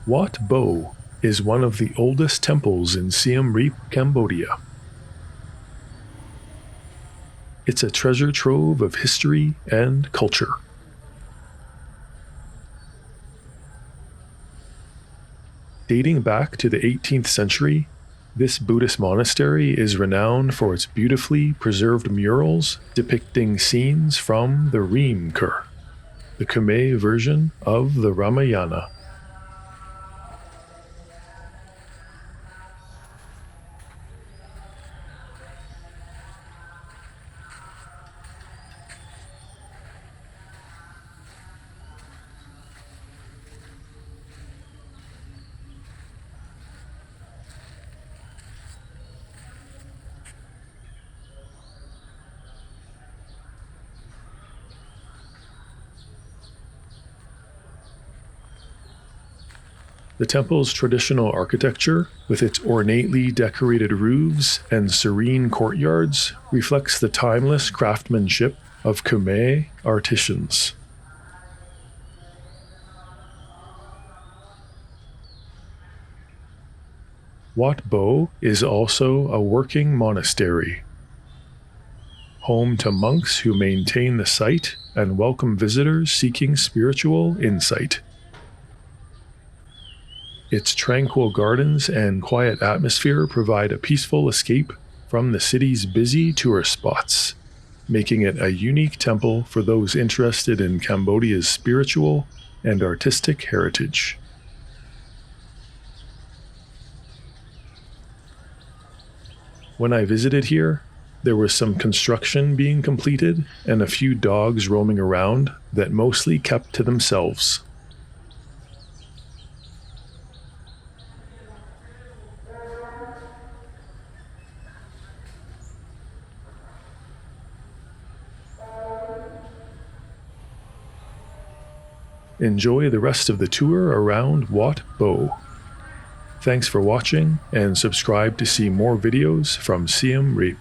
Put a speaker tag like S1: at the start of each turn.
S1: Wat Bo is one of the oldest temples in Siem Reap, Cambodia. It's a treasure trove of history and culture. Dating back to the 18th century, this Buddhist monastery is renowned for its beautifully preserved murals depicting scenes from the Khmer, the Khmer version of the Ramayana. The temple's traditional architecture, with its ornately decorated roofs and serene courtyards, reflects the timeless craftsmanship of Khmer artisans. Wat Bo is also a working monastery, home to monks who maintain the site and welcome visitors seeking spiritual insight. Its tranquil gardens and quiet atmosphere provide a peaceful escape from the city's busy tourist spots, making it a unique temple for those interested in Cambodia's spiritual and artistic heritage. When I visited here, there was some construction being completed and a few dogs roaming around that mostly kept to themselves. Enjoy the rest of the tour around Wat Bo. Thanks for watching, and subscribe to see more videos from Siem Reap.